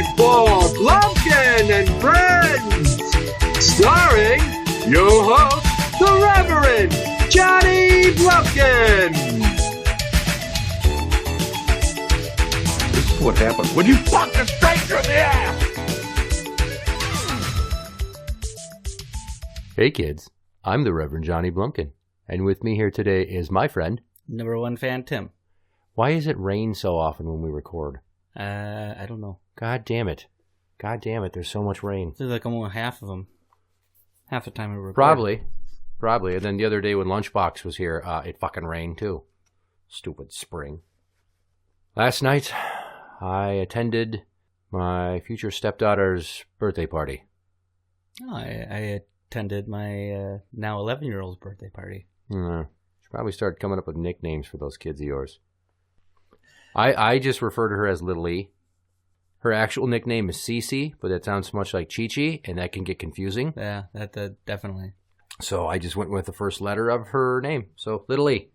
time for Blumpkin and Friends, starring your host, the Reverend Johnny Blumpkin. This is what happens when you fuck a stranger in the ass. Hey kids, I'm the Reverend Johnny Blumpkin, and with me here today is my friend, Number one fan, Tim. Why is it rain so often when we record? I don't know. God damn it. God damn it, there's so much rain. There's like almost half of them. Half the time we record. Probably. And then the other day when Lunchbox was here, it fucking rained too. Stupid spring. Last night, I attended my future stepdaughter's birthday party. Oh, I attended my now 11-year-old's birthday party. Should probably start coming up with nicknames for those kids of yours. I just refer to her as Little E. Her actual nickname is Cece, but that sounds so much like Chi-Chi, and that can get confusing. Yeah, that definitely. So I just went with the first letter of her name. So Little E.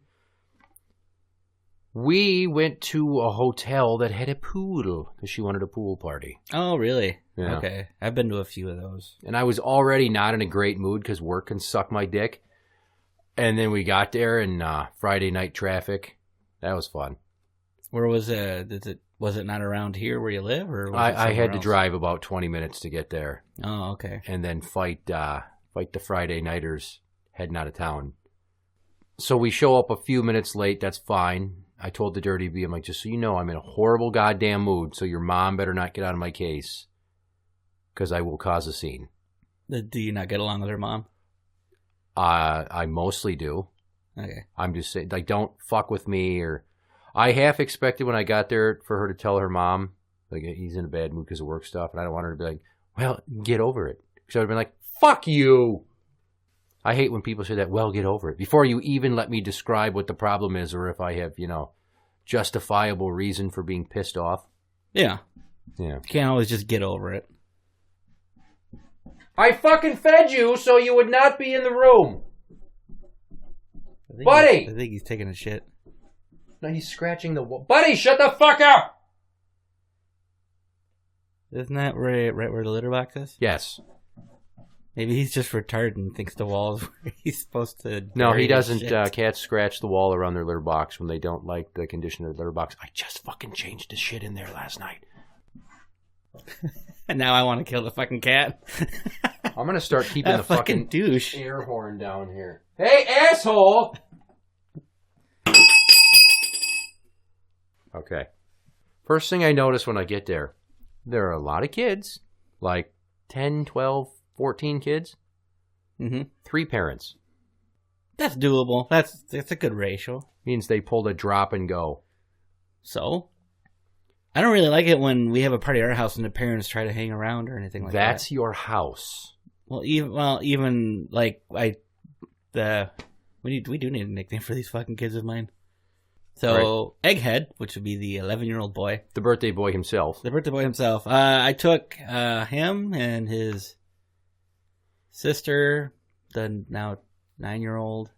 We went to a hotel that had a pool because she wanted a pool party. Oh, really? Yeah. Okay. I've been to a few of those. And I was already not in a great mood because work can suck my dick. And then we got there and Friday night traffic. That was fun. Where was it? Was it not around here where you live, or was I had to else? drive about 20 minutes to get there. Oh, okay. And then fight the Friday nighters heading out of town. So we show up a few minutes late. That's fine. I told the Dirty B, I'm like, just so you know, I'm in a horrible goddamn mood, so your mom better not get out of my case because I will cause a scene. Do you not get along with her mom? I mostly do. Okay. I'm just saying, like, don't fuck with me. Or I half expected when I got there for her to tell her mom, like, he's in a bad mood because of work stuff, and I don't want her to be like, well, get over it. Because I would have been like, fuck you. I hate when people say that, well, get over it. Before you even let me describe what the problem is or if I have, justifiable reason for being pissed off. Yeah. Yeah. You can't always just get over it. I fucking fed you so you would not be in the room. Buddy! I think he's taking a shit. No, he's scratching the wall. Buddy, shut the fuck up! Isn't that right where the litter box is? Yes. Maybe he's just retarded and thinks the wall is where he's supposed to... No, he doesn't. shit. Cats scratch the wall around their litter box when they don't like the condition of their litter box. I just fucking changed the shit in there last night. And now I want to kill the fucking cat. I'm going to start keeping the fucking douche air horn down here. Hey, asshole! Okay. First thing I notice when I get there are a lot of kids, like 10, 12, 14 kids. Mm-hmm. 3 parents. That's doable. That's a good ratio. Means they pulled a drop and go. So, I don't really like it when we have a party at our house and the parents try to hang around or anything like that. That's your house. Well, even like we do need a nickname for these fucking kids of mine. So, right. Egghead, which would be the 11-year-old boy. The birthday boy himself. I took him and his sister, the now 9-year-old.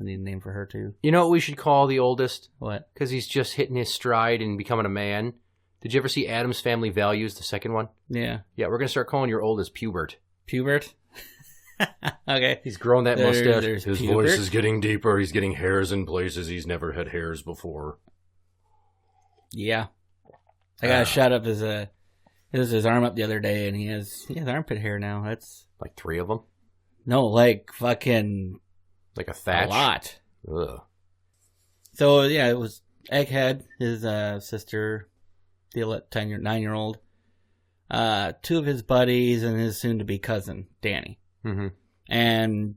I need a name for her, too. You know what we should call the oldest? What? Because he's just hitting his stride and becoming a man. Did you ever see Addams Family Values, the second one? Yeah. Yeah, we're going to start calling your oldest Pubert. Pubert? Okay. He's grown that mustache. His Pubert. Voice is getting deeper. He's getting hairs in places he's never had hairs before. Yeah. I got a shot up his arm up the other day, and he has armpit hair now. That's like 3 of them? No, like fucking... Like a thatch? A lot. Ugh. So, yeah, it was Egghead, his sister, the 9-year-old, 2 of his buddies, and his soon-to-be cousin, Danny. Mm-hmm. And,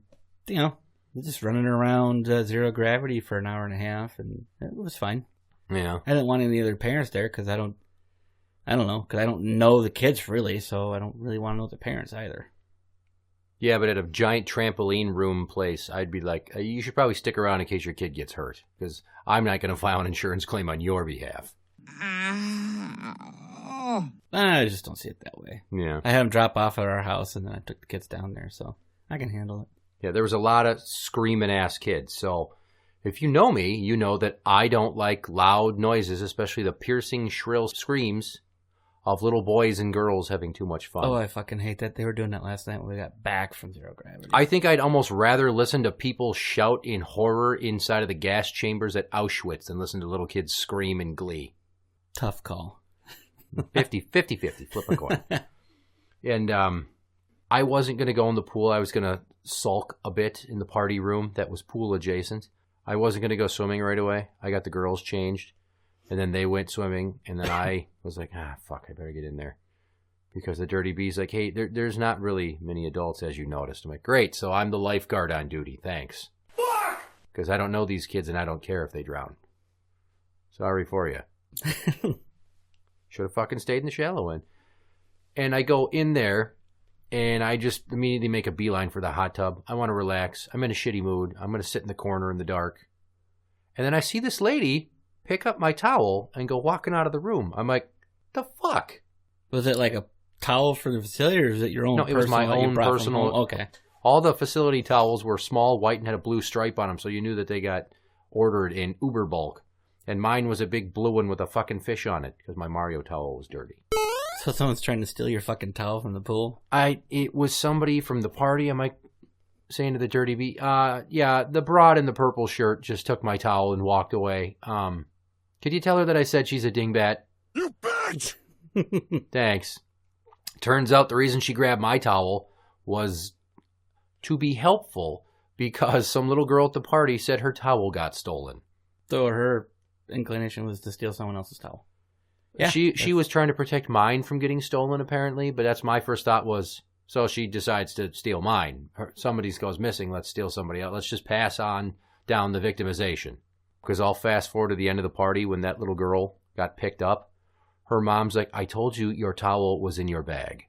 we're just running around zero gravity for an hour and a half, and it was fine. Yeah. I didn't want any other parents there, because I don't know the kids, really, so I don't really want to know the parents either. Yeah, but at a giant trampoline room place, I'd be like, you should probably stick around in case your kid gets hurt, because I'm not going to file an insurance claim on your behalf. I just don't see it that way. Yeah. I had them drop off at our house, and then I took the kids down there, so I can handle it. Yeah, there was a lot of screaming-ass kids, so if you know me, you know that I don't like loud noises, especially the piercing, shrill screams of little boys and girls having too much fun. Oh, I fucking hate that. They were doing that last night when we got back from Zero Gravity. I think I'd almost rather listen to people shout in horror inside of the gas chambers at Auschwitz than listen to little kids scream in glee. Tough call. 50-50, flip a coin. And I wasn't going to go in the pool. I was going to sulk a bit in the party room that was pool adjacent. I wasn't going to go swimming right away. I got the girls changed, and then they went swimming, and then I was like, fuck, I better get in there. Because the Dirty B's like, hey, there's not really many adults, as you noticed. I'm like, great, so I'm the lifeguard on duty, thanks. Fuck! Because I don't know these kids, and I don't care if they drown. Sorry for you. Should have fucking stayed in the shallow end. And I go in there, and I just immediately make a beeline for the hot tub. I want to relax. I'm in a shitty mood. I'm going to sit in the corner in the dark. And then I see this lady pick up my towel and go walking out of the room. I'm like, the fuck? Was it like a towel for the facility, or is it your own? No, it was my own personal. Okay. All the facility towels were small, white, and had a blue stripe on them, so you knew that they got ordered in uber bulk. And mine was a big blue one with a fucking fish on it, because my Mario towel was dirty. So someone's trying to steal your fucking towel from the pool? It was somebody from the party. I'm like saying to the Dirty B, yeah, the broad in the purple shirt just took my towel and walked away. Could you tell her that I said she's a dingbat? You bitch! Thanks. Turns out the reason she grabbed my towel was to be helpful because some little girl at the party said her towel got stolen. So her inclination was to steal someone else's towel. Yeah, she was trying to protect mine from getting stolen, apparently, but that's my first thought was, so she decides to steal mine. Somebody goes missing, let's steal somebody else. Let's just pass on down the victimization. Because I'll fast forward to the end of the party when that little girl got picked up. Her mom's like, I told you your towel was in your bag.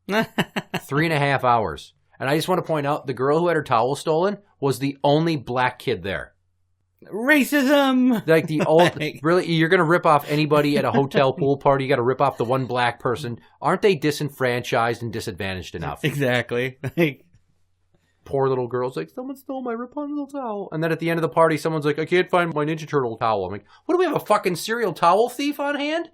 3.5 hours. And I just want to point out, the girl who had her towel stolen was the only black kid there. Racism! Like the old, really, you're going to rip off anybody at a hotel pool party, you got to rip off the one black person. Aren't they disenfranchised and disadvantaged enough? Exactly. Poor little girl's like, someone stole my Rapunzel towel. And then at the end of the party, someone's like, I can't find my Ninja Turtle towel. I'm like, what do we have, a fucking serial towel thief on hand?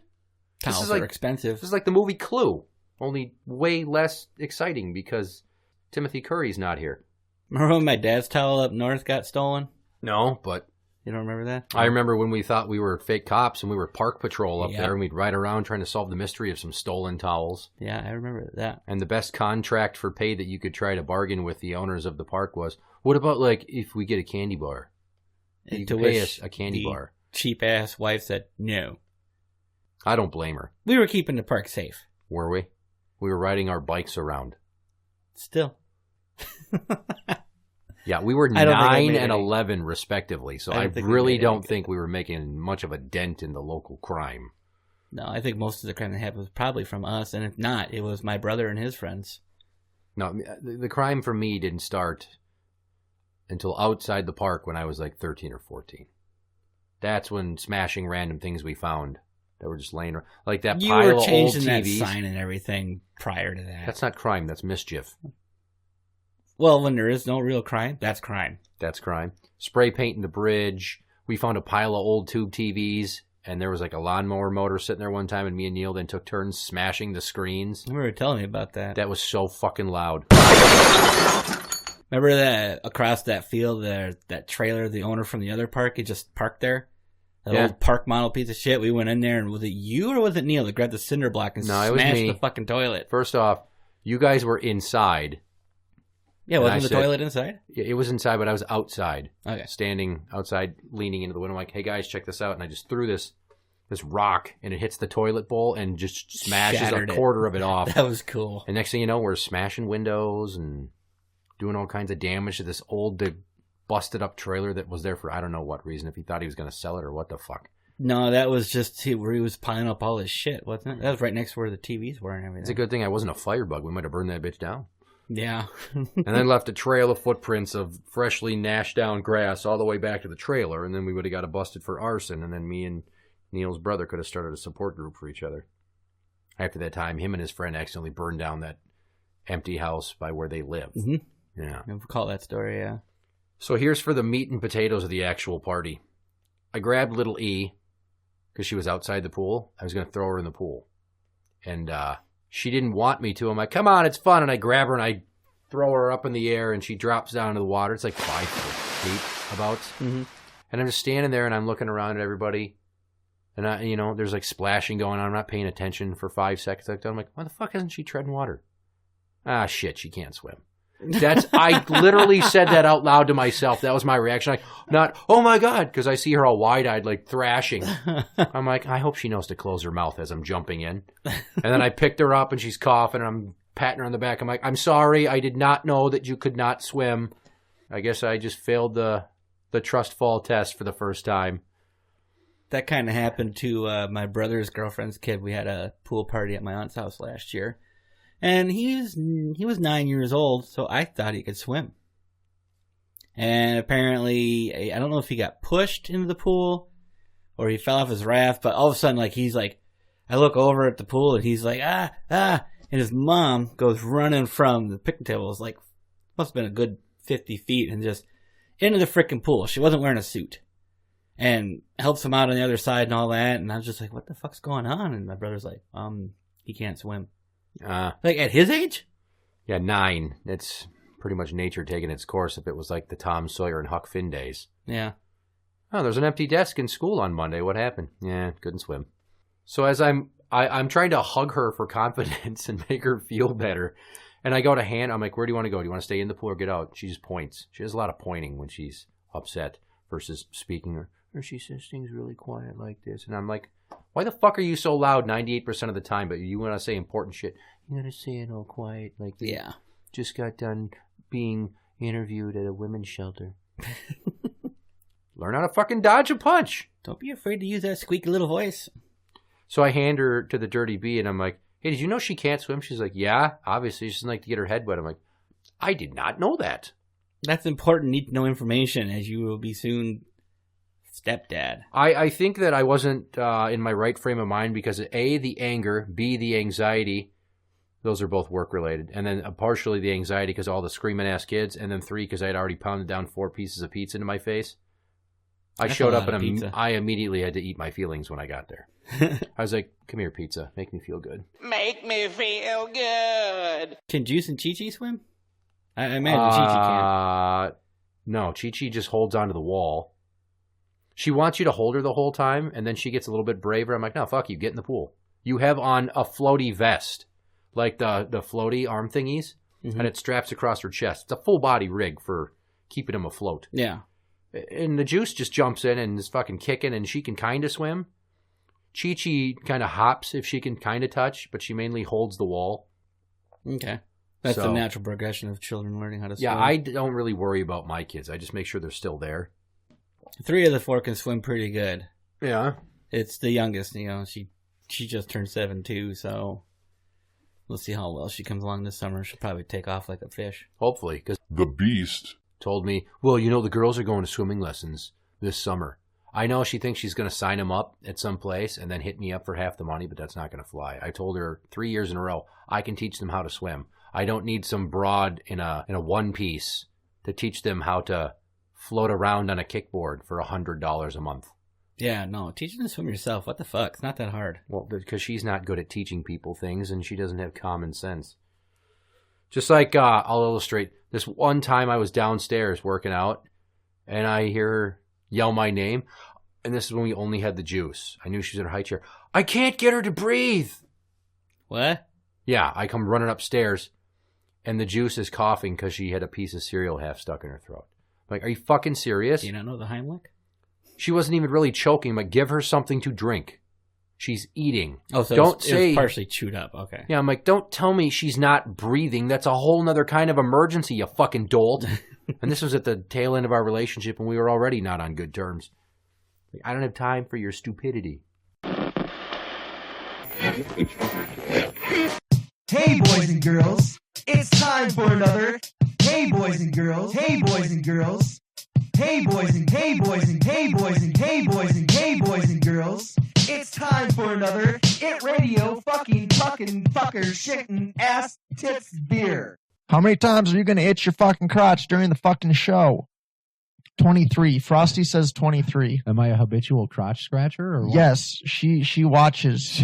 Towels are expensive. This is like the movie Clue, only way less exciting because Timothy Curry's not here. Remember when my dad's towel up north got stolen? No, but... You don't remember that? I remember when we thought we were fake cops and we were park patrol up there and we'd ride around trying to solve the mystery of some stolen towels. Yeah, I remember that. And the best contract for pay that you could try to bargain with the owners of the park was, what about like if we get a candy bar? You can pay us a candy bar. Cheap-ass wife said no. I don't blame her. We were keeping the park safe. Were we? We were riding our bikes around. Still. Yeah, we were 9 and 11 respectively, so I really don't think we were making much of a dent in the local crime. No, I think most of the crime that happened was probably from us, and if not, it was my brother and his friends. No, the crime for me didn't start until outside the park when I was like 13 or 14. That's when smashing random things we found that were just laying around. Like that pile of old TVs. You were changing that sign and everything prior to that. That's not crime, that's mischief. Well, when there is no real crime, that's crime. That's crime. Spray painting the bridge. We found a pile of old tube TVs, and there was like a lawnmower motor sitting there one time, and me and Neil then took turns smashing the screens. You were telling me about that. That was so fucking loud. Remember that across that field, that trailer, the owner from the other park, he just parked there? That old park model piece of shit. We went in there, and was it you or was it Neil that grabbed the cinder block and smashed the fucking toilet? First off, you guys were inside. Yeah, wasn't the toilet inside? Yeah, it was inside, but I was outside. Okay. Standing outside, leaning into the window. I'm like, hey guys, check this out. And I just threw this rock, and it hits the toilet bowl and just smashes a quarter of it off. That was cool. And next thing you know, we're smashing windows and doing all kinds of damage to this old, busted up trailer that was there for I don't know what reason. If he thought he was going to sell it or what the fuck. No, that was just where he was piling up all his shit, wasn't it? That was right next to where the TVs were and everything. It's a good thing I wasn't a firebug. We might have burned that bitch down. Yeah. And then left a trail of footprints of freshly gnashed down grass all the way back to the trailer, and then we would have got busted for arson, and then me and Neil's brother could have started a support group for each other. After that time, him and his friend accidentally burned down that empty house by where they lived. Mm-hmm. Yeah. I recall that story, yeah. So here's for the meat and potatoes of the actual party. I grabbed little E, because she was outside the pool. I was going to throw her in the pool. And she didn't want me to. I'm like, come on, it's fun. And I grab her and I throw her up in the air and she drops down into the water. It's like 5 feet about. Mm-hmm. And I'm just standing there and I'm looking around at everybody. And, there's like splashing going on. I'm not paying attention for 5 seconds. I'm like, why the fuck isn't she treading water? Ah, shit, she can't swim. I literally said that out loud to myself. That was my reaction. Oh my God, because I see her all wide-eyed, like thrashing. I'm like, I hope she knows to close her mouth as I'm jumping in. And then I picked her up and she's coughing and I'm patting her on the back. I'm like, I'm sorry, I did not know that you could not swim. I guess I just failed the trust fall test for the first time. That kind of happened to my brother's girlfriend's kid. We had a pool party at my aunt's house last year. And he was 9 years old, so I thought he could swim. And apparently, I don't know if he got pushed into the pool or he fell off his raft, but all of a sudden, I look over at the pool and he's like, ah, and his mom goes running from the picnic table. It was like, must have been a good 50 feet and just into the freaking pool. She wasn't wearing a suit. And helps him out on the other side and all that. And I was just like, what the fuck's going on? And my brother's like, he can't swim. At his age? Yeah, 9. It's pretty much nature taking its course if it was like the Tom Sawyer and Huck Finn days. Yeah. Oh, there's an empty desk in school on Monday. What happened? Yeah, couldn't swim. So as I'm trying to hug her for confidence and make her feel better, and I go to hand, I'm like, where do you want to go? Do you want to stay in the pool or get out? She just points. She has a lot of pointing when she's upset versus speaking. Or she says things really quiet like this. And I'm like, why the fuck are you so loud 98% of the time, but you want to say important shit? You got to say it all quiet like this. Yeah. Just got done being interviewed at a women's shelter. Learn how to fucking dodge a punch. Don't be afraid to use that squeaky little voice. So I hand her to the dirty bee, and I'm like, hey, did you know she can't swim? She's like, yeah, obviously. She doesn't like to get her head wet. I'm like, I did not know that. That's important, need to know information, as you will be soon stepdad. I think that I wasn't in my right frame of mind because A, the anger, B, the anxiety. Those are both work-related. And then partially the anxiety because all the screaming-ass kids. And then 3, because I had already pounded down 4 pieces of pizza into my face. I showed up and I immediately had to eat my feelings when I got there. I was like, come here, pizza. Make me feel good. Make me feel good. Can Juice and Chi-Chi swim? I imagine Chi-Chi can. No, Chi-Chi just holds onto the wall. She wants you to hold her the whole time, and then she gets a little bit braver. I'm like, no, fuck you. Get in the pool. You have on a floaty vest, like the floaty arm thingies, and it straps across her chest. It's a full-body rig for keeping him afloat. Yeah. And the Juice just jumps in and is fucking kicking, and she can kind of swim. Chi-Chi kind of hops if she can kind of touch, but she mainly holds the wall. Okay. That's the natural progression of children learning how to swim. Yeah, I don't really worry about my kids. I just make sure they're still there. 3 of the 4 can swim pretty good. Yeah. It's the youngest, she just turned 7 too, so we'll see how well she comes along this summer. She'll probably take off like a fish. Hopefully, because the beast told me, well, the girls are going to swimming lessons this summer. I know she thinks she's going to sign them up at some place and then hit me up for half the money, but that's not going to fly. I told her 3 years in a row, I can teach them how to swim. I don't need some broad in a one piece to teach them how to float around on a kickboard for $100 a month. Yeah, no, teach them to swim yourself. What the fuck? It's not that hard. Well, because she's not good at teaching people things and she doesn't have common sense. Just like, I'll illustrate. This one time I was downstairs working out and I hear her yell my name. And this is when we only had the Juice. I knew she was in her high chair. I can't get her to breathe. What? Yeah, I come running upstairs and the Juice is coughing because she had a piece of cereal half stuck in her throat. I'm like, are you fucking serious? Do you not know the Heimlich? She wasn't even really choking. I'm like, give her something to drink. She's eating. Oh, so it was partially chewed up. Okay. Yeah, I'm like, don't tell me she's not breathing. That's a whole nother kind of emergency, you fucking dolt. And this was at the tail end of our relationship and we were already not on good terms. Like, I don't have time for your stupidity. Hey, boys and girls. It's time for another Hey, boys and girls. Hey, boys and girls. Hey, boys and hey, boys and hey, boys and hey, boys and hey, boys and girls. It's time for another ITRadio fucking fucker shitting ass tits beer. How many times are you going to itch your fucking crotch during the fucking show? 23. Frosty says 23. Am I a habitual crotch scratcher or what? Yes, she watches.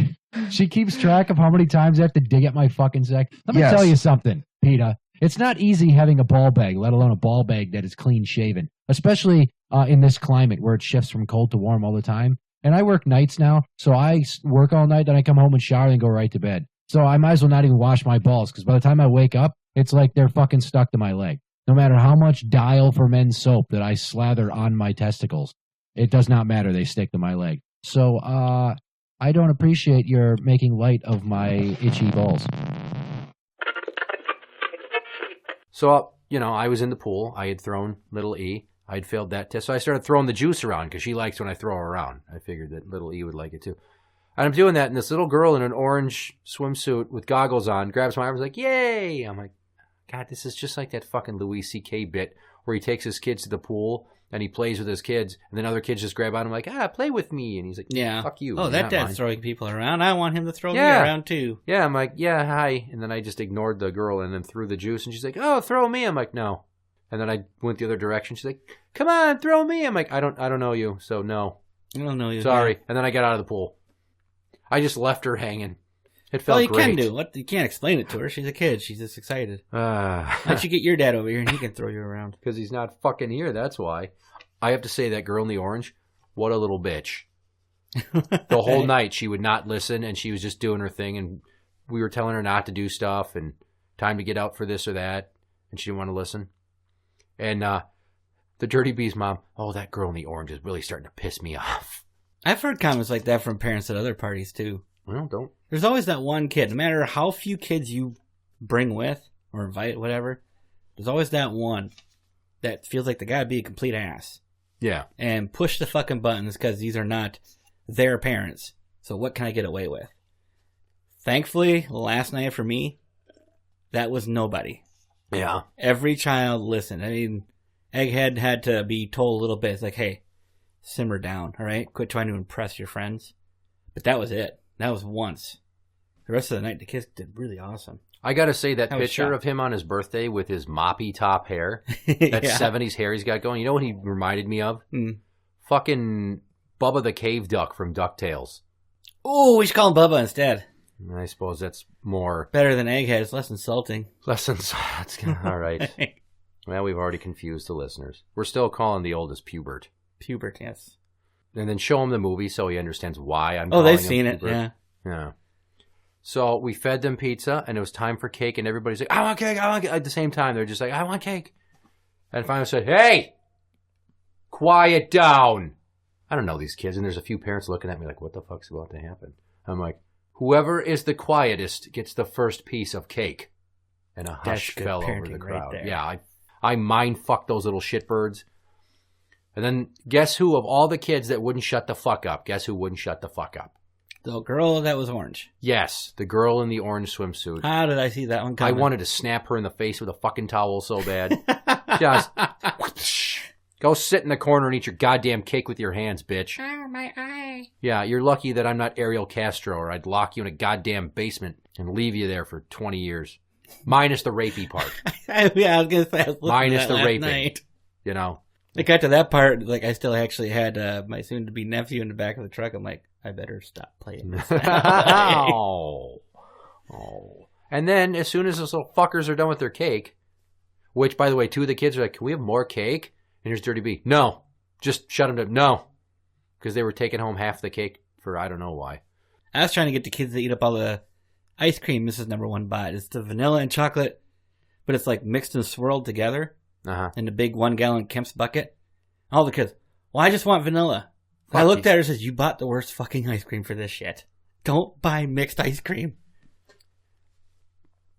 She keeps track of how many times I have to dig at my fucking sack. Let me tell you something, Peter. It's not easy having a ball bag, let alone a ball bag that is clean shaven, especially in this climate where it shifts from cold to warm all the time. And I work nights now, so I work all night, then I come home and shower and go right to bed. So I might as well not even wash my balls, because by the time I wake up, it's like they're fucking stuck to my leg. No matter how much Dial for Men soap that I slather on my testicles, it does not matter. They stick to my leg. So I don't appreciate your making light of my itchy balls. So, I was in the pool. I had thrown little E. I had failed that test. So I started throwing the juice around because she likes when I throw her around. I figured that little E would like it too. And I'm doing that, and this little girl in an orange swimsuit with goggles on grabs my arm and is like, yay! I'm like, God, this is just like that fucking Louis C.K. bit where he takes his kids to the pool and he plays with his kids, and then other kids just grab on him like, play with me. And he's like, fuck you. Oh, that dad's throwing people around. I want him to throw me around too. Yeah, I'm like, hi. And then I just ignored the girl and then threw the juice, and she's like, oh, throw me. I'm like, no. And then I went the other direction. She's like, come on, throw me. I'm like, I don't know you, so no. I don't know you. Sorry. Yeah. And then I got out of the pool. I just left her hanging. It felt great. Well, you can do what? You can't explain it to her. She's a kid. She's just excited. Why don't you get your dad over here and he can throw you around? Because he's not fucking here, that's why. I have to say, that girl in the orange, what a little bitch. The whole night she would not listen, and she was just doing her thing, and we were telling her not to do stuff and time to get out for this or that, and she didn't want to listen. And the Dirty Bee's mom, that girl in the orange is really starting to piss me off. I've heard comments like that from parents at other parties too. Well, don't. There's always that one kid, no matter how few kids you bring with or invite, whatever, there's always that one that feels like they gotta be a complete ass. Yeah. And push the fucking buttons because these are not their parents. So what can I get away with? Thankfully, last night for me, that was nobody. Yeah. Every child listened. I mean, Egghead had to be told a little bit. It's like, hey, simmer down, all right? Quit trying to impress your friends. But that was it. That was once. The rest of the night, the kids did really awesome. I got to say, that picture of him on his birthday with his moppy top hair, that 70s hair he's got going, you know what he reminded me of? Fucking Bubba the Cave Duck from DuckTales. Oh, we should call him Bubba instead. I suppose that's more... better than Egghead. It's less insulting. All right. Well, we've already confused the listeners. We're still calling the oldest Pubert. Pubert, yes. And then show him the movie so he understands why I'm calling him they've seen Pubert. it, Yeah. So we fed them pizza, and it was time for cake, and everybody's like, I want cake, I want cake. At the same time, they're just like, I want cake. And finally I said, hey, quiet down. I don't know these kids, and there's a few parents looking at me like, what the fuck's about to happen? I'm like, whoever is the quietest gets the first piece of cake. And a hush fell over the crowd. Right, yeah, I mind fucked those little shitbirds. And then guess who, of all the kids that wouldn't shut the fuck up, guess who wouldn't shut the fuck up? The girl that was orange. Yes, the girl in the orange swimsuit. How did I see that one coming? I wanted to snap her in the face with a fucking towel so bad. Just go sit in the corner and eat your goddamn cake with your hands, bitch. Oh, my eye. Yeah, you're lucky that I'm not Ariel Castro, or I'd lock you in a goddamn basement and leave you there for 20 years. Minus the rapey part. Yeah, I was going to say. Minus the raping. Night. You know? I got to that part, like, I still actually had my soon-to-be nephew in the back of the truck. I'm like, I better stop playing this now. Oh. And then, as soon as those little fuckers are done with their cake, which, by the way, two of the kids are like, can we have more cake? And here's Dirty B. No. Just shut them down. No. Because they were taking home half the cake for I don't know why. I was trying to get the kids to eat up all the ice cream Mrs. Number One bought. It's the vanilla and chocolate, but it's like mixed and swirled together in the big 1 gallon Kemp's bucket. All the kids, well, I just want vanilla. I looked at her and said, you bought the worst fucking ice cream for this shit. Don't buy mixed ice cream.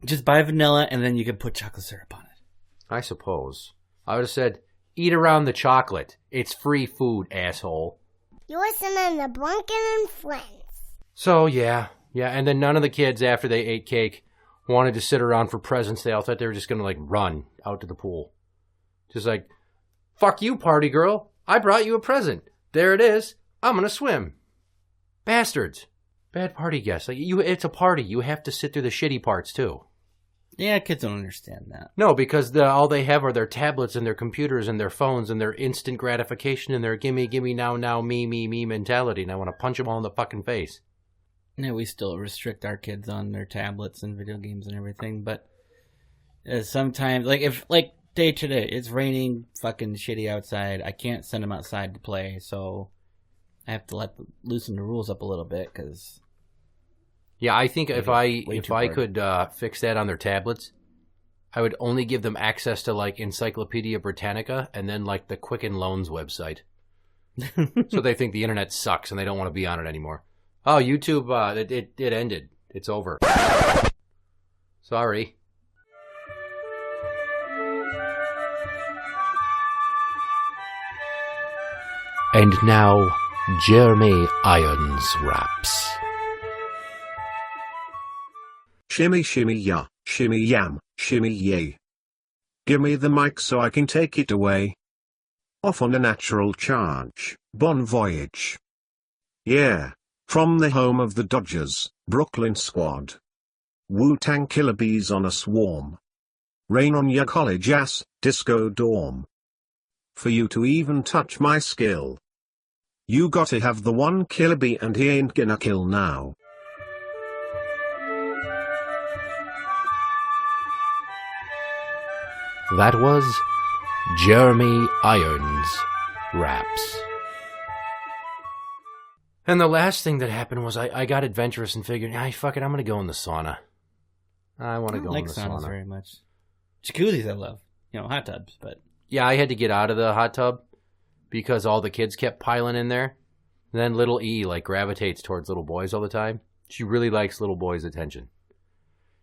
Just buy vanilla and then you can put chocolate syrup on it. I suppose. I would have said, eat around the chocolate. It's free food, asshole. You're listening to Blumpkin&Friends. So, yeah, and then none of the kids, after they ate cake, wanted to sit around for President's Day. I thought they were just going to, like, run out to the pool. Just like, fuck you, party girl. I brought you a present. There it is. I'm going to swim. Bastards. Bad party guests. Like, it's a party. You have to sit through the shitty parts, too. Yeah, kids don't understand that. No, because all they have are their tablets and their computers and their phones and their instant gratification and their gimme, now, me mentality. And I want to punch them all in the fucking face. Yeah, we still restrict our kids on their tablets and video games and everything, but sometimes, like day to day, it's raining fucking shitty outside. I can't send them outside to play, so I have to loosen the rules up a little bit, because... Yeah, I think if I could fix that on their tablets, I would only give them access to, like, Encyclopedia Britannica and then, like, the Quicken Loans website. So they think the internet sucks and they don't want to be on it anymore. Oh, YouTube, it ended. It's over. Sorry. And now, Jeremy Irons raps. Shimmy, shimmy, ya, shimmy, yam, shimmy, yay. Give me the mic so I can take it away. Off on a natural charge, bon voyage. Yeah, from the home of the Dodgers, Brooklyn squad. Wu-Tang killer bees on a swarm. Rain on your college ass, disco dorm. For you to even touch my skill, you gotta have the one killer bee and he ain't gonna kill now. That was Jeremy Irons raps. And the last thing that happened was I got adventurous and figured, fuck it, I'm going to go in the sauna. I want to go in the sauna. I like saunas very much. Jacuzzis I love. Hot tubs, but... Yeah, I had to get out of the hot tub because all the kids kept piling in there. And then little E, gravitates towards little boys all the time. She really likes little boys' attention.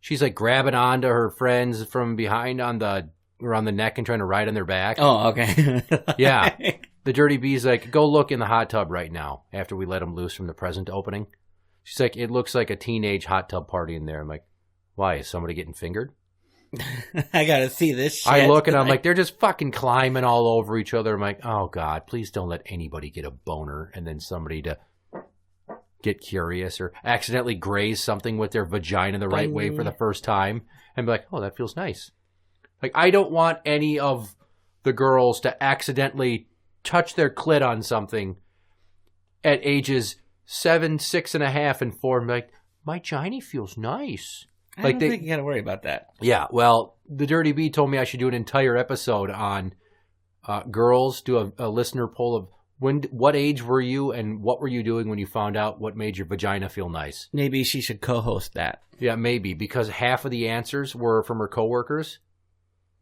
She's, grabbing onto her friends from behind around the neck and trying to ride on their back. Oh, okay. Yeah. The dirty bee's like, go look in the hot tub right now after we let them loose from the present opening. She's like, it looks like a teenage hot tub party in there. I'm like, why? Is somebody getting fingered? I gotta see this shit. I look and I'm like, they're just fucking climbing all over each other. I'm like, oh God, please don't let anybody get a boner and then somebody to get curious or accidentally graze something with their vagina the right way for the first time and be like, oh, that feels nice. I don't want any of the girls to accidentally touch their clit on something at ages 7, 6.5, and 4. I'm like, my giny feels nice. I don't think you got to worry about that. Yeah, well, the Dirty Bee told me I should do an entire episode on girls, do a listener poll of what age were you and what were you doing when you found out what made your vagina feel nice. Maybe she should co-host that. Yeah, maybe, because half of the answers were from her coworkers.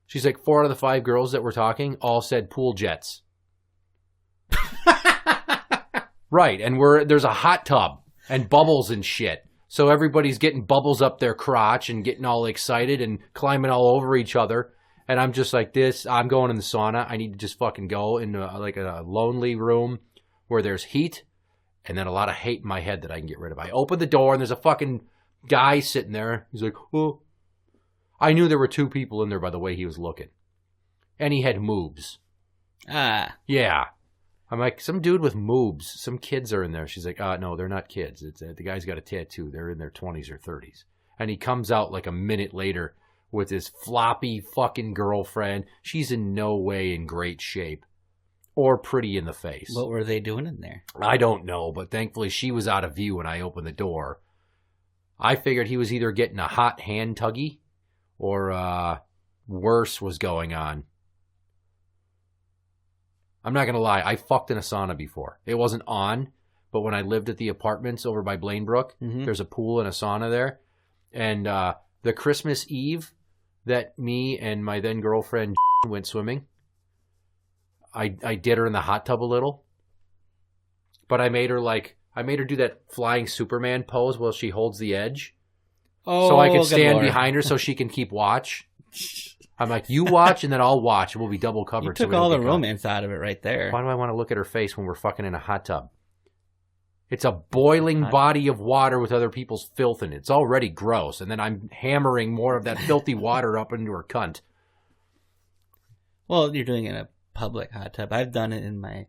She's like, 4 out of the 5 girls that were talking all said pool jets. Right, and there's a hot tub and bubbles and shit. So everybody's getting bubbles up their crotch and getting all excited and climbing all over each other. And I'm just like this. I'm going in the sauna. I need to just fucking go into a lonely room where there's heat and then a lot of hate in my head that I can get rid of. I open the door and there's a fucking guy sitting there. He's like, oh. I knew there were 2 people in there by the way he was looking. And he had moobs. Ah. Yeah. I'm like, some dude with moobs. Some kids are in there. She's like, no, they're not kids. The guy's got a tattoo. They're in their 20s or 30s. And he comes out like a minute later with his floppy fucking girlfriend. She's in no way in great shape or pretty in the face. What were they doing in there? I don't know, but thankfully she was out of view when I opened the door. I figured he was either getting a hot hand tuggy or worse was going on. I'm not going to lie. I fucked in a sauna before. It wasn't on, but when I lived at the apartments over by Blainebrook, there's a pool and a sauna there. And the Christmas Eve that me and my then girlfriend went swimming, I did her in the hot tub a little. But I made her do that flying Superman pose while she holds the edge. Oh, so I can stand behind her so she can keep watch. I'm like, you watch and then I'll watch and we'll be double covered. You took all the romance out of it right there. Why do I want to look at her face when we're fucking in a hot tub? It's a boiling body of water with other people's filth in it. It's already gross. And then I'm hammering more of that filthy water up into her cunt. Well, you're doing it in a public hot tub. I've done it in my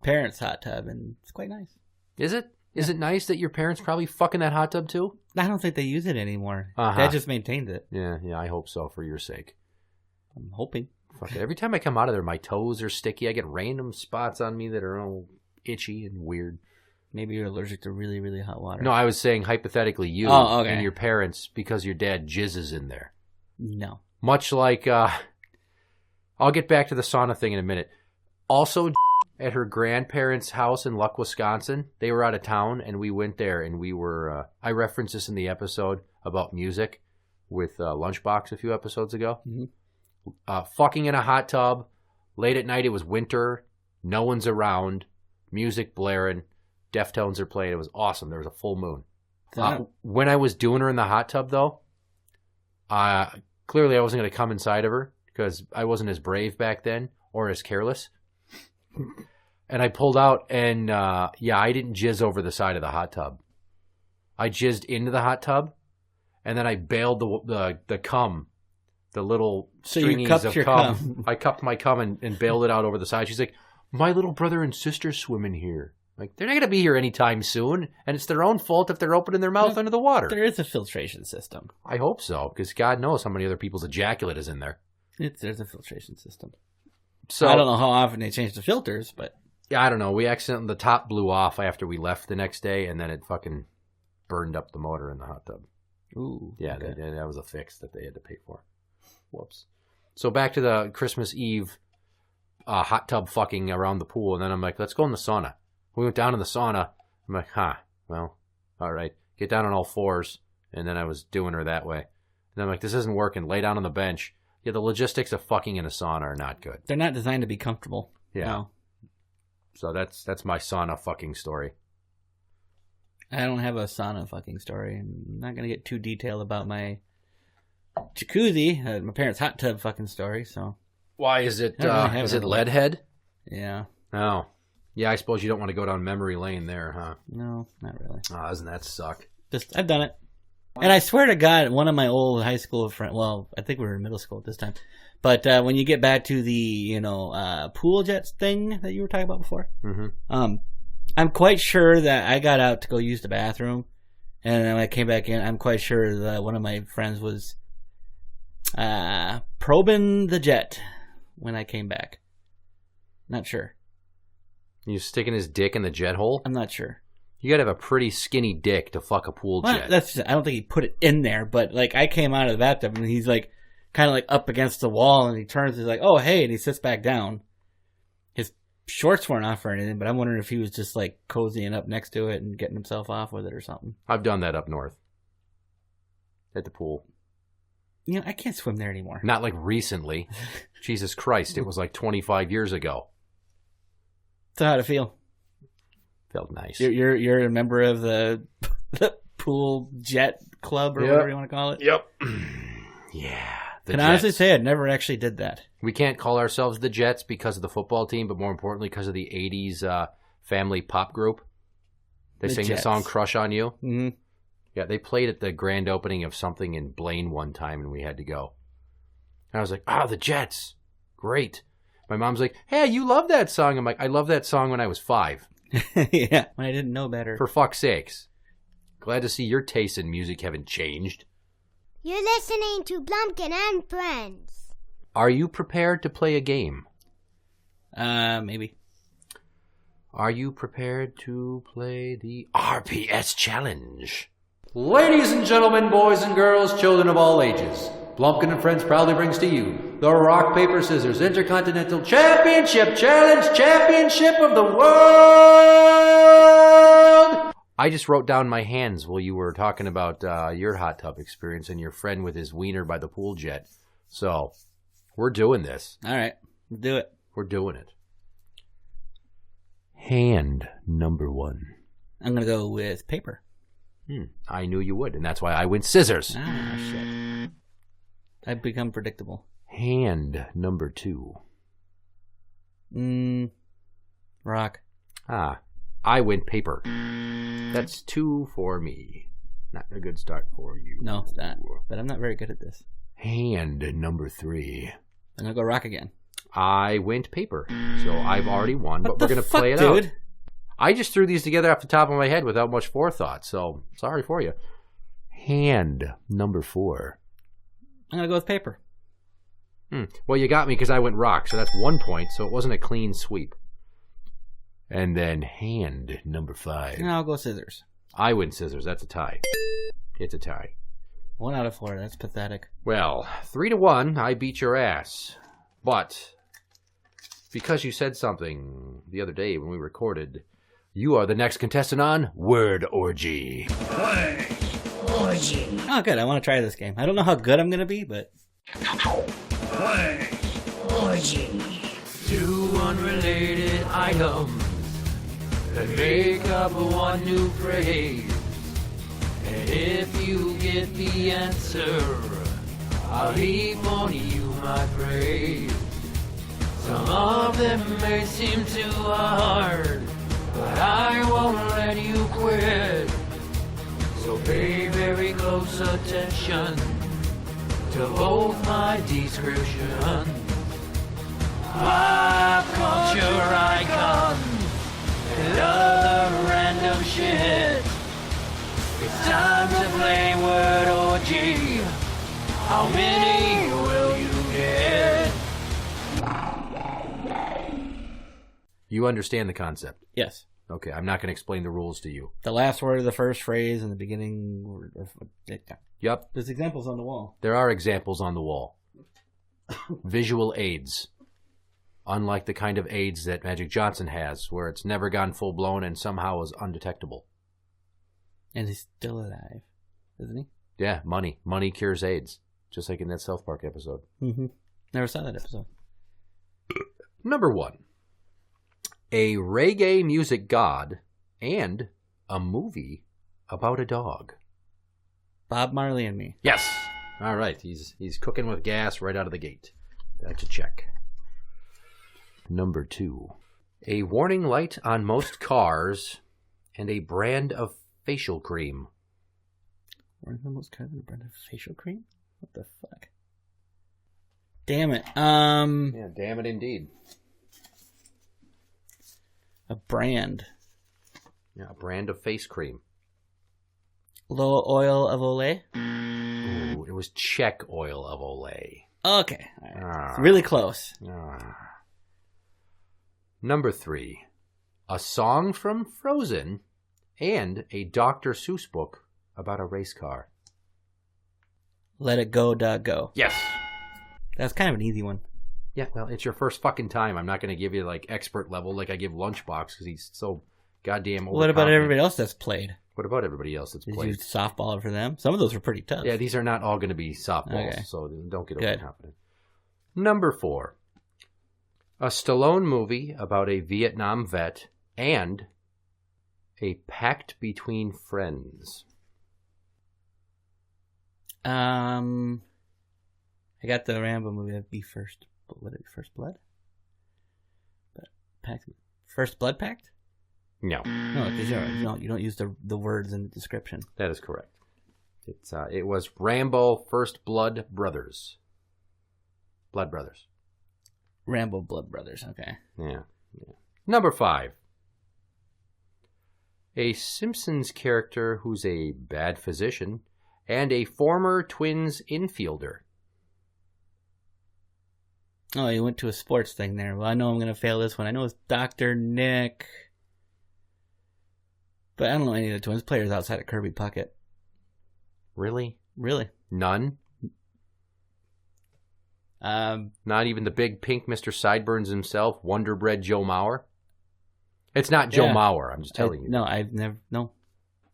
parents' hot tub and it's quite nice. Is it? Is it nice that your parents probably fucking that hot tub too? I don't think they use it anymore. Dad just maintained it. Yeah, I hope so for your sake. I'm hoping. Fuck it. Every time I come out of there, my toes are sticky. I get random spots on me that are all itchy and weird. Maybe you're allergic to really, really hot water. No, I was saying hypothetically you and your parents because your dad jizzes in there. No. Much like, I'll get back to the sauna thing in a minute. Also, at her grandparents' house in Luck, Wisconsin, they were out of town, and we went there, and we were, I referenced this in the episode about music with Lunchbox a few episodes ago. Mm-hmm. Fucking in a hot tub. Late at night, it was winter. No one's around. Music blaring. Deftones are playing. It was awesome. There was a full moon. When I was doing her in the hot tub, though, clearly I wasn't going to come inside of her because I wasn't as brave back then or as careless. And I pulled out, and I didn't jizz over the side of the hot tub. I jizzed into the hot tub, and then I bailed the cum, the little stringies of cum. I cupped my cum and bailed it out over the side. She's like, my little brother and sister swim in here. Like, they're not going to be here anytime soon, and it's their own fault if they're opening their mouth under the water. There is a filtration system. I hope so, because God knows how many other people's ejaculate is in there. There's a filtration system. So I don't know how often they change the filters, but... Yeah, I don't know. The top blew off after we left the next day, and then it fucking burned up the motor in the hot tub. Ooh. Yeah, okay. that was a fix that they had to pay for. Whoops. So back to the Christmas Eve hot tub fucking around the pool, and then I'm like, let's go in the sauna. We went down in the sauna. I'm like, well, all right. Get down on all fours, and then I was doing her that way. And I'm like, this isn't working. Lay down on the bench. Yeah, the logistics of fucking in a sauna are not good. They're not designed to be comfortable. Yeah. No. So that's my sauna fucking story. I don't have a sauna fucking story. I'm not going to get too detailed about my jacuzzi, my parents' hot tub fucking story, so. Why is it, is it Leadhead? Yeah. Oh. Yeah, I suppose you don't want to go down memory lane there, huh? No, not really. Oh, doesn't that suck? I've done it. And I swear to God, one of my old high school friends, well, I think we were in middle school at this time, but when you get back to the, pool jets thing that you were talking about before, mm-hmm. I'm quite sure that I got out to go use the bathroom, and then when I came back in, I'm quite sure that one of my friends was probing the jet when I came back. Not sure. You sticking his dick in the jet hole? I'm not sure. You gotta have a pretty skinny dick to fuck a pool jet. I don't think he put it in there, but like I came out of the bathtub and he's like kind of like up against the wall, and he turns, he's like, oh hey, and he sits back down. His shorts weren't off or anything, but I'm wondering if he was just like cozying up next to it and getting himself off with it or something. I've done that up north at the pool. I can't swim there anymore. Not like recently. Jesus Christ, it was like 25 years ago. So how'd it feel? Felt nice. You're a member of the pool jet club or whatever you want to call it? Yep. Yeah. Can I honestly say I never actually did that. We can't call ourselves the Jets because of the football team, but more importantly because of the 80s family pop group. They sing the song Crush on You. Mm-hmm. Yeah, they played at the grand opening of something in Blaine one time, and we had to go. And I was like, the Jets. Great. My mom's like, hey, you love that song. I'm like, I love that song when I was 5. Yeah, when I didn't know better. For fuck's sakes. Glad to see your tastes in music haven't changed. You're listening to Blumpkin&Friends. Are you prepared to play a game? Maybe. Are you prepared to play the RPS Challenge? Ladies and gentlemen, boys and girls, children of all ages, Blumpkin&Friends proudly brings to you the Rock, Paper, Scissors Intercontinental Championship Challenge, Championship of the World! I just wrote down my hands while you were talking about your hot tub experience and your friend with his wiener by the pool jet. So, we're doing this. All right, we'll do it. We're doing it. Hand number 1. I'm going to go with paper. I knew you would, and that's why I went scissors. Ah, shit. I've become predictable. Hand number 2. Rock. I went paper. That's 2 for me. Not a good start for you. No, it's not. But I'm not very good at this. Hand number 3. I'm going to go rock again. I went paper. So I've already won, but we're going to play it out. I just threw these together off the top of my head without much forethought, so sorry for you. Hand number 4. I'm going to go with paper. Well, you got me because I went rock, so that's 1 point, so it wasn't a clean sweep. And then hand number 5. No, I'll go scissors. I win scissors. That's a tie. It's a tie. 1 out of 4. That's pathetic. Well, 3-1, I beat your ass. But because you said something the other day when we recorded, you are the next contestant on Word Orgy. Orgy. Oh, good. I want to try this game. I don't know how good I'm going to be, but... Orgy. 2 unrelated items that make up one new phrase. And if you get the answer, I'll heap on you my praise. Some of them may seem too hard, but I won't let you quit. So pay very close attention to both my descriptions. Pop culture icons and other random shit. It's time to play Word Orgy. How many will you get? You understand the concept? Yes. Okay, I'm not going to explain the rules to you. The last word of the first phrase and the beginning word. Yep. There's examples on the wall. There are examples on the wall. Visual aids. Unlike the kind of aids that Magic Johnson has, where it's never gone full-blown and somehow is undetectable. And he's still alive, isn't he? Yeah, money. Money cures AIDS. Just like in that South Park episode. Mm-hmm. Never saw that episode. Number 1. A reggae music god and a movie about a dog. Bob Marley and Me. Yes. All right. He's cooking with gas right out of the gate. That's a check. Number 2. A warning light on most cars and a brand of facial cream. Warning on most cars and a brand of facial cream? What the fuck? Damn it. Yeah, damn it indeed. A brand. Yeah, a brand of face cream. Low oil of Olay? Ooh, it was Czech oil of Olay. Okay. Right. It's really close. Number 3. A song from Frozen and a Dr. Seuss book about a race car. Let It Go, Dog, Go. Yes. That's kind of an easy one. Yeah, well, it's your first fucking time. I'm not going to give you, like, expert level like I give Lunchbox because he's so goddamn overconfident. What about everybody else that's played? What about everybody else that's played? Did you softball for them? Some of those were pretty tough. Yeah, these are not all going to be softballs, so don't get overconfident. Number 4. A Stallone movie about a Vietnam vet and a pact between friends. I got the Rambo movie. That'd be First. Would it be First Blood? Pact. First Blood Pact? No. No, because you don't use the words in the description. That is correct. It was Rambo First Blood Brothers. Blood Brothers. Rambo Blood Brothers. Okay. Yeah. Number 5. A Simpsons character who's a bad physician and a former Twins infielder. Oh, you went to a sports thing there. Well, I know I'm going to fail this one. I know it's Dr. Nick. But I don't know any of the Twins players outside of Kirby Puckett. Really? Really? None? Not even the big pink Mr. Sideburns himself, Wonder Bread Joe Mauer? It's not Joe Mauer, I'm just telling you. No, I've never... No.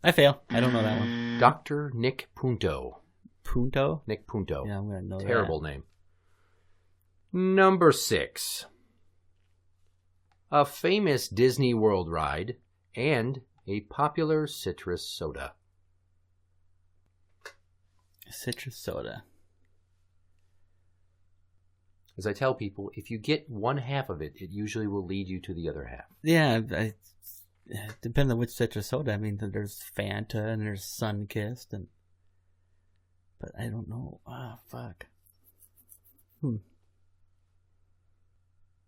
I fail. I don't know that one. Dr. Nick Punto. Punto? Nick Punto. Yeah, I'm going to know Terrible name. Number 6. A famous Disney World ride and a popular citrus soda. Citrus soda. As I tell people, if you get one half of it, it usually will lead you to the other half. Yeah, depends on which citrus soda. I mean, there's Fanta and there's Sunkissed, but I don't know. Ah, fuck.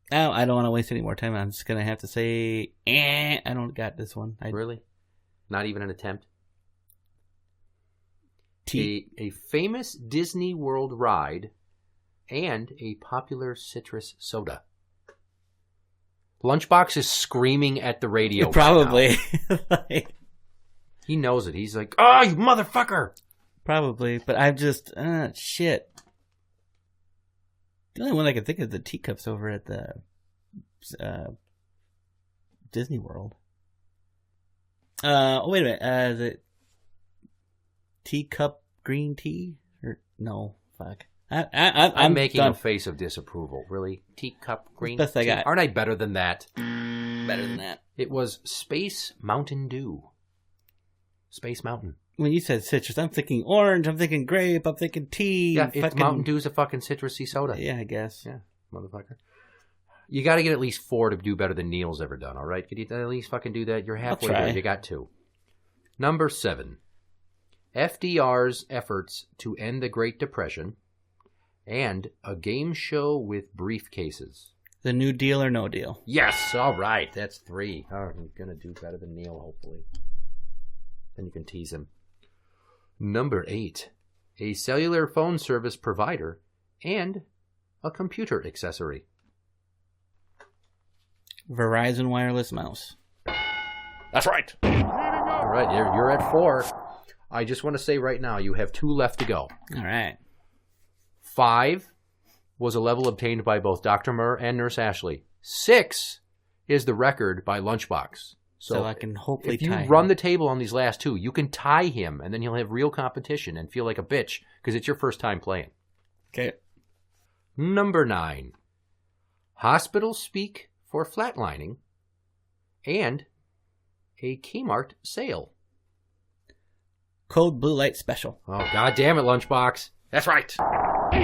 I don't want to waste any more time. I'm just gonna have to say, I don't got this one. Really? Not even an attempt? A famous Disney World ride and a popular citrus soda. Lunchbox is screaming at the radio. Probably. Right, he knows it. He's like, "Oh, you motherfucker!" Probably, but I'm just shit. The only one I can think of is the teacups over at the Disney World. Oh, wait a minute. The teacup green tea? Or no, fuck. I'm making a face of disapproval. Really? Teacup green Best I got. Aren't I better than that? Better than that. It was Space Mountain Dew. Space Mountain. When you said citrus, I'm thinking orange, I'm thinking grape, I'm thinking tea. Yeah, it's fucking... Mountain Dew's a fucking citrusy soda. Yeah, I guess. Yeah, motherfucker. You got to get at least 4 to do better than Neil's ever done, all right? Could you at least fucking do that? You're halfway there. You got 2. Number 7. FDR's efforts to end the Great Depression and a game show with briefcases. The New Deal or No Deal? Yes, all right. That's 3. Oh, I'm going to do better than Neil, hopefully. Then you can tease him. Number 8. A cellular phone service provider and a computer accessory. Verizon Wireless Mouse. That's right. All right, you're at 4. I just want to say right now, you have 2 left to go. All right. 5 was a level obtained by both Dr. Murr and Nurse Ashley. 6 is the record by Lunchbox. So I can hopefully if you tie run him. the table on these last 2, you can tie him, and then he'll have real competition and feel like a bitch because it's your first time playing. Okay. Number 9. Hospital speak for flatlining and a Kmart sale. Code Blue Light Special. Oh, God damn it, Lunchbox. That's right. He's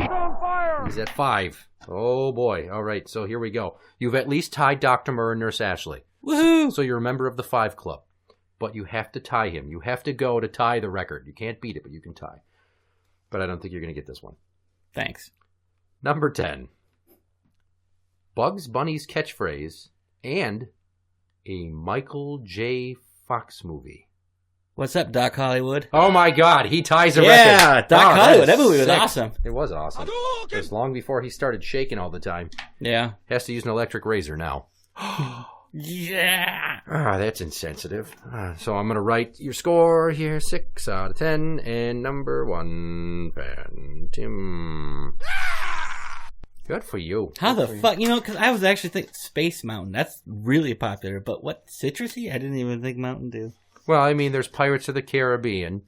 on fire. He's at 5. Oh, boy. All right, so here we go. You've at least tied Dr. Murr and Nurse Ashley. Woohoo! So you're a member of the 5 Club. But you have to tie him. You have to go to tie the record. You can't beat it, but you can tie. But I don't think you're going to get this one. Thanks. Number 10. Bugs Bunny's catchphrase and a Michael J. Fox movie. What's up, Doc Hollywood? Oh, my God. He ties a record. Yeah, Doc Hollywood. That movie was awesome. It was awesome. It was long before he started shaking all the time. Yeah. Has to use an electric razor now. Yeah. Ah, that's insensitive. So I'm going to write your score here. 6 out of 10. And number 1, Phantom. Good for you. How the fuck? You know, because I was actually thinking Space Mountain. That's really popular. But what? Citrusy? I didn't even think Mountain Dew. Well, I mean, there's Pirates of the Caribbean.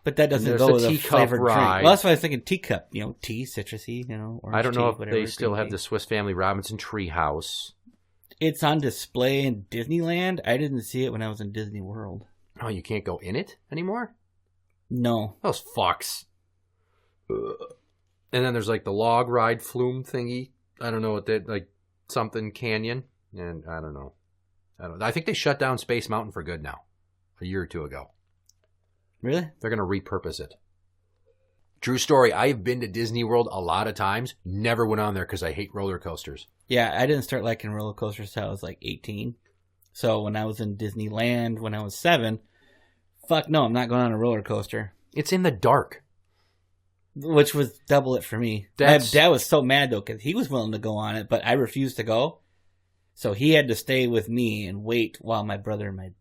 But that doesn't go with a flavored drink. Well, that's why I was thinking teacup. You know, tea, citrusy, you know. I don't know if whatever, they still have the Swiss Family Robinson Treehouse. It's on display in Disneyland. I didn't see it when I was in Disney World. Oh, you can't go in it anymore? No. Those fucks. And then there's like the log ride flume thingy. I don't know what that, like something canyon. And I don't know. I think they shut down Space Mountain for good now. A year or 2 ago. Really? They're going to repurpose it. True story. I've been to Disney World a lot of times. Never went on there because I hate roller coasters. Yeah, I didn't start liking roller coasters until I was like 18. So when I was in Disneyland when I was 7, fuck no, I'm not going on a roller coaster. It's in the dark. Which was double it for me. My dad was so mad though because he was willing to go on it, but I refused to go. So he had to stay with me and wait while my brother and my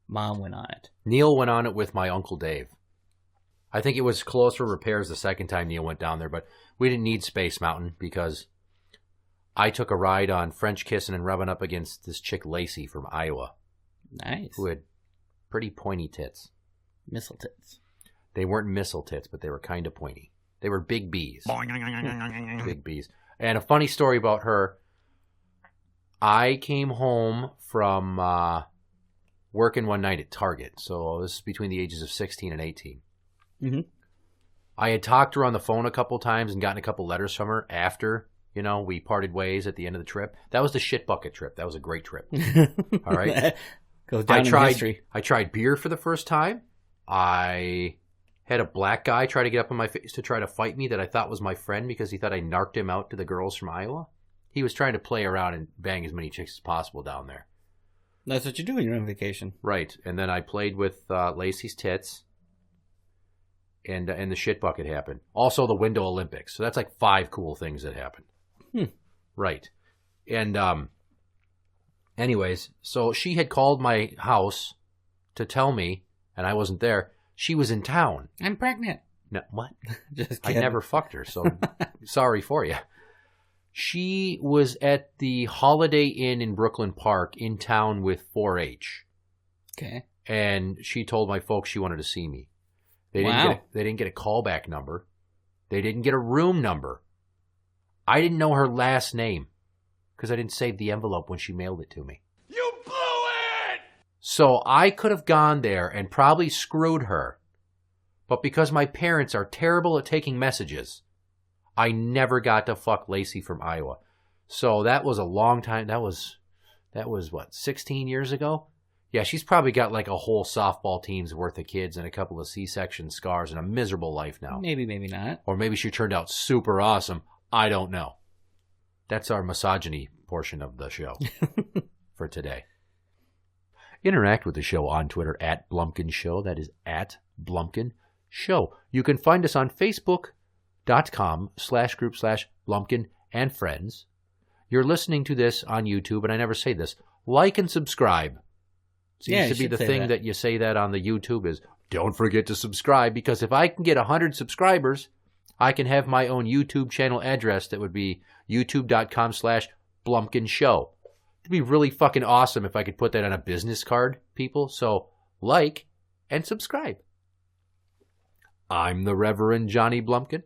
mom went on it. Neil went on it with my Uncle Dave. I think it was closed for repairs the second time Neil went down there, but we didn't need Space Mountain because I took a ride on French kissing and rubbing up against this chick Lacey from Iowa. Nice. Who had pretty pointy tits. Missile tits. They weren't missile tits, but they were kind of pointy. They were big bees. Big bees. And a funny story about her. I came home from working one night at Target. So this is between the ages of 16 and 18. Mm-hmm. I had talked to her on the phone a couple times and gotten a couple letters from her after, you know, we parted ways at the end of the trip. That was the shit bucket trip. That was a great trip. All right. Goes down in history. I tried beer for the first time. I had a black guy try to get up in my face to try to fight me that I thought was my friend because he thought I narked him out to the girls from Iowa. He was trying to play around and bang as many chicks as possible down there. That's what you do when you're on vacation. Right. And then I played with Lacey's tits. And the shit bucket happened. Also the Window Olympics. So that's like 5 cool things that happened. Right. And Anyways, so she had called my house to tell me, and I wasn't there, she was in town. I'm pregnant. No, what? Just I kidding. never fucked her, so sorry for you. She was at the Holiday Inn in Brooklyn Park in town with 4-H. Okay. And she told my folks she wanted to see me. They didn't get a callback number. They didn't get a room number. I didn't know her last name because I didn't save the envelope when she mailed it to me. You blew it! So I could have gone there and probably screwed her. But because my parents are terrible at taking messages, I never got to fuck Lacey from Iowa. So that was a long time. That was what, 16 years ago? Yeah, she's probably got like a whole softball team's worth of kids and a couple of C-section scars and a miserable life now. Maybe, maybe not. Or maybe she turned out super awesome. I don't know. That's our misogyny portion of the show for today. Interact with the show on Twitter at Blumpkin Show. That is at Blumpkin Show. You can find us on Facebook.com/group/Blumpkin&Friends. You're listening to this on YouTube, and I never say this. Like and subscribe. Seems to be the thing that you say that on the YouTube is, don't forget to subscribe, because if I can get 100 subscribers, I can have my own YouTube channel address that would be youtube.com/Blumpkin Show. It'd be really fucking awesome if I could put that on a business card, people. So like and subscribe. I'm the Reverend Johnny Blumpkin.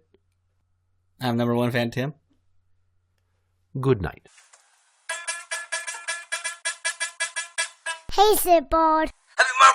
I'm number one fan, Tim. Good night. Hey, Sipboard. Happy